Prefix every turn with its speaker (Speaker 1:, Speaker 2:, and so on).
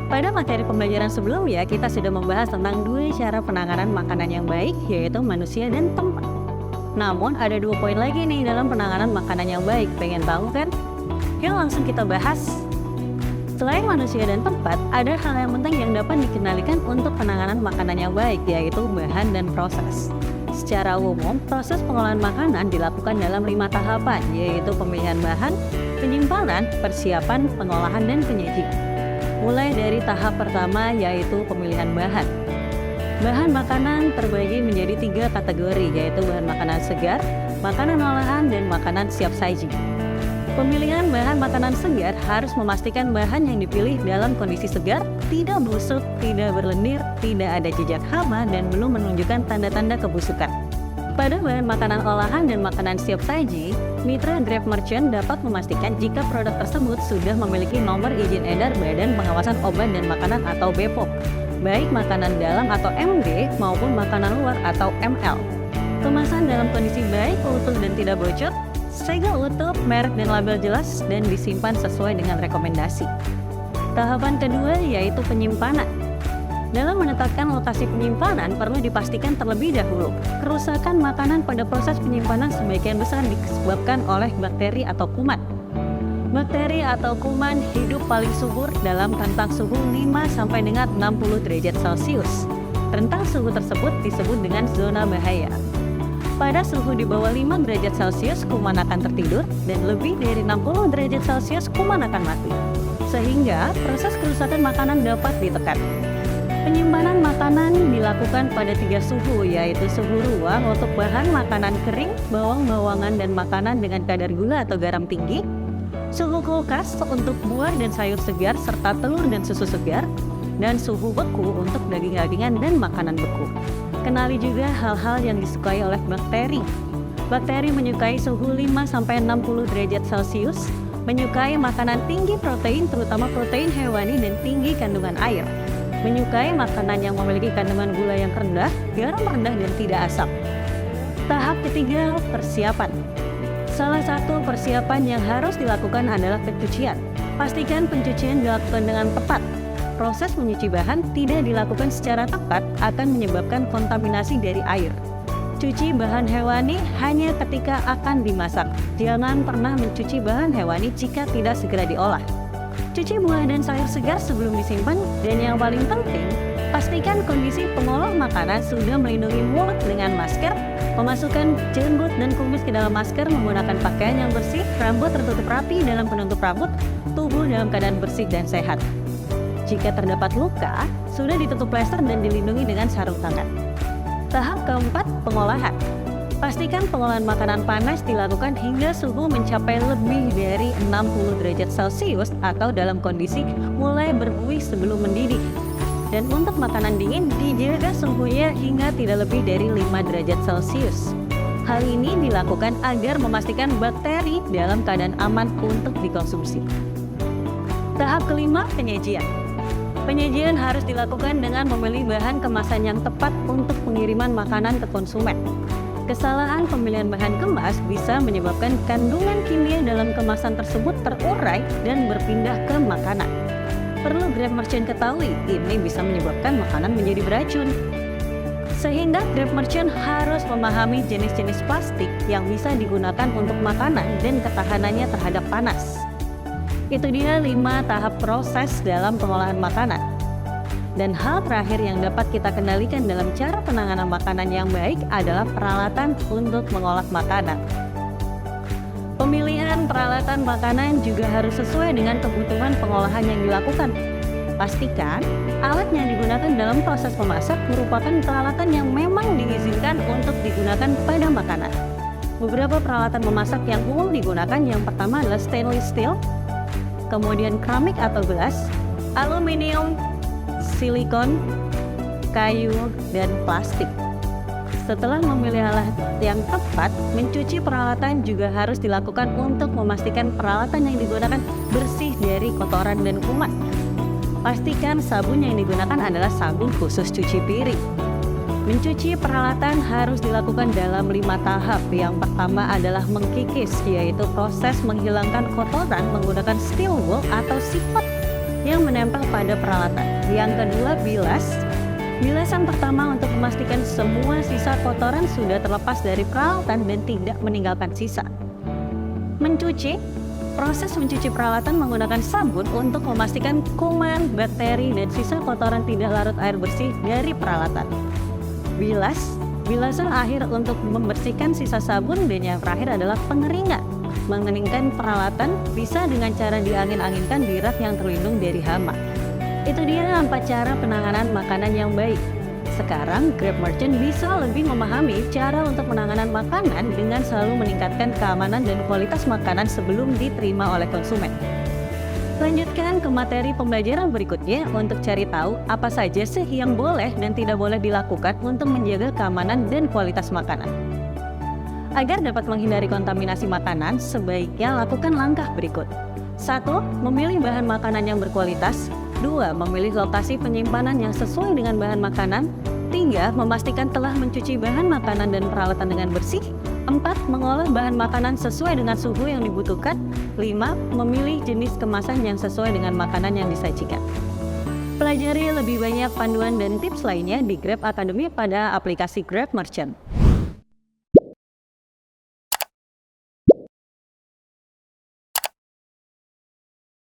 Speaker 1: Pada materi pembelajaran sebelumnya, kita sudah membahas tentang dua cara penanganan makanan yang baik, yaitu manusia dan tempat. Namun, ada 2 poin lagi nih dalam penanganan makanan yang baik. Pengen tahu kan? Yuk langsung kita bahas. Selain manusia dan tempat, ada hal yang penting yang dapat dikenalikan untuk penanganan makanan yang baik, yaitu bahan dan proses. Secara umum, proses pengolahan makanan dilakukan dalam 5 tahapan, yaitu pemilihan bahan, penyimpanan, persiapan, pengolahan, dan penyajian. Mulai dari tahap pertama, yaitu pemilihan bahan. Bahan makanan terbagi menjadi 3 kategori, yaitu bahan makanan segar, makanan olahan, dan makanan siap saji. Pemilihan bahan makanan segar harus memastikan bahan yang dipilih dalam kondisi segar, tidak busuk, tidak berlendir, tidak ada jejak hama, dan belum menunjukkan tanda-tanda kebusukan. Pada bahan makanan olahan dan makanan siap saji, mitra Grab Merchant dapat memastikan jika produk tersebut sudah memiliki nomor izin edar Badan Pengawasan Obat dan Makanan atau BPOM, baik makanan dalam atau MD maupun makanan luar atau ML. Kemasan dalam kondisi baik, utuh dan tidak bocor, segel utuh, merek dan label jelas, dan disimpan sesuai dengan rekomendasi. Tahapan kedua yaitu penyimpanan. Dalam menetapkan lokasi penyimpanan, perlu dipastikan terlebih dahulu kerusakan makanan pada proses penyimpanan sebagian besar disebabkan oleh bakteri atau kuman. Bakteri atau kuman hidup paling subur dalam rentang suhu 5 sampai dengan 60 derajat Celcius. Rentang suhu tersebut disebut dengan zona bahaya. Pada suhu di bawah 5 derajat Celcius, kuman akan tertidur, dan lebih dari 60 derajat Celcius, kuman akan mati. Sehingga proses kerusakan makanan dapat ditekan. Penyimpanan makanan dilakukan pada 3 suhu, yaitu suhu ruang untuk bahan makanan kering, bawang-bawangan, dan makanan dengan kadar gula atau garam tinggi, suhu kulkas untuk buah dan sayur segar serta telur dan susu segar, dan suhu beku untuk daging-dagingan dan makanan beku. Kenali juga hal-hal yang disukai oleh bakteri. Bakteri menyukai suhu 5-60 derajat Celcius, menyukai makanan tinggi protein terutama protein hewani dan tinggi kandungan air, menyukai makanan yang memiliki kandungan gula yang rendah, garam rendah, dan tidak asam. Tahap ketiga, persiapan. Salah satu persiapan yang harus dilakukan adalah pencucian. Pastikan pencucian dilakukan dengan tepat. Proses mencuci bahan tidak dilakukan secara tepat akan menyebabkan kontaminasi dari air. Cuci bahan hewani hanya ketika akan dimasak. Jangan pernah mencuci bahan hewani jika tidak segera diolah. Cuci buah dan sayur segar sebelum disimpan, dan yang paling penting, pastikan kondisi pengolah makanan sudah melindungi mulut dengan masker, memasukkan jenggot dan kumis ke dalam masker menggunakan pakaian yang bersih, rambut tertutup rapi dalam penutup rambut, tubuh dalam keadaan bersih dan sehat. Jika terdapat luka, sudah ditutup plester dan dilindungi dengan sarung tangan. Tahap keempat, pengolahan. Pastikan pengolahan makanan panas dilakukan hingga suhu mencapai lebih dari 60 derajat Celcius atau dalam kondisi mulai berbuih sebelum mendidih. Dan untuk makanan dingin, dijaga suhunya hingga tidak lebih dari 5 derajat Celcius. Hal ini dilakukan agar memastikan bakteri dalam keadaan aman untuk dikonsumsi. Tahap kelima, penyajian. Penyajian harus dilakukan dengan memilih bahan kemasan yang tepat untuk pengiriman makanan ke konsumen. Kesalahan pemilihan bahan kemas bisa menyebabkan kandungan kimia dalam kemasan tersebut terurai dan berpindah ke makanan. Perlu Grab Merchant ketahui, ini bisa menyebabkan makanan menjadi beracun. Sehingga Grab Merchant harus memahami jenis-jenis plastik yang bisa digunakan untuk makanan dan ketahanannya terhadap panas. Itu dia 5 tahap proses dalam pengolahan makanan. Dan hal terakhir yang dapat kita kendalikan dalam cara penanganan makanan yang baik adalah peralatan untuk mengolah makanan. Pemilihan peralatan makanan juga harus sesuai dengan kebutuhan pengolahan yang dilakukan. Pastikan alat yang digunakan dalam proses memasak merupakan peralatan yang memang diizinkan untuk digunakan pada makanan. Beberapa peralatan memasak yang umum digunakan yang pertama adalah stainless steel, kemudian keramik atau gelas, aluminium, silikon, kayu, dan plastik. Setelah memilih alat yang tepat, mencuci peralatan juga harus dilakukan untuk memastikan peralatan yang digunakan bersih dari kotoran dan kuman. Pastikan sabun yang digunakan adalah sabun khusus cuci piring. Mencuci peralatan harus dilakukan dalam 5 tahap. Yang pertama adalah mengkikis, yaitu proses menghilangkan kotoran menggunakan steel wool atau siput. yang menempel pada peralatan. Yang kedua, bilas. Bilasan pertama untuk memastikan semua sisa kotoran sudah terlepas dari peralatan dan tidak meninggalkan sisa. Mencuci. Proses mencuci peralatan menggunakan sabun untuk memastikan kuman, bakteri, dan sisa kotoran tidak larut air bersih dari peralatan. Bilas. Bilasan akhir untuk membersihkan sisa sabun, dan yang terakhir adalah pengeringan. Mengeringkan peralatan bisa dengan cara diangin-anginkan di rak yang terlindung dari hama. Itu dia 4 cara penanganan makanan yang baik. Sekarang Grab Merchant bisa lebih memahami cara untuk penanganan makanan dengan selalu meningkatkan keamanan dan kualitas makanan sebelum diterima oleh konsumen. Lanjutkan ke materi pembelajaran berikutnya untuk cari tahu apa saja sih yang boleh dan tidak boleh dilakukan untuk menjaga keamanan dan kualitas makanan. Agar dapat menghindari kontaminasi makanan, sebaiknya lakukan langkah berikut. 1. Memilih bahan makanan yang berkualitas. 2. Memilih lokasi penyimpanan yang sesuai dengan bahan makanan. 3. Memastikan telah mencuci bahan makanan dan peralatan dengan bersih. 4. Mengolah bahan makanan sesuai dengan suhu yang dibutuhkan. 5. Memilih jenis kemasan yang sesuai dengan makanan yang disajikan. Pelajari lebih banyak panduan dan tips lainnya di Grab Academy pada aplikasi Grab Merchant.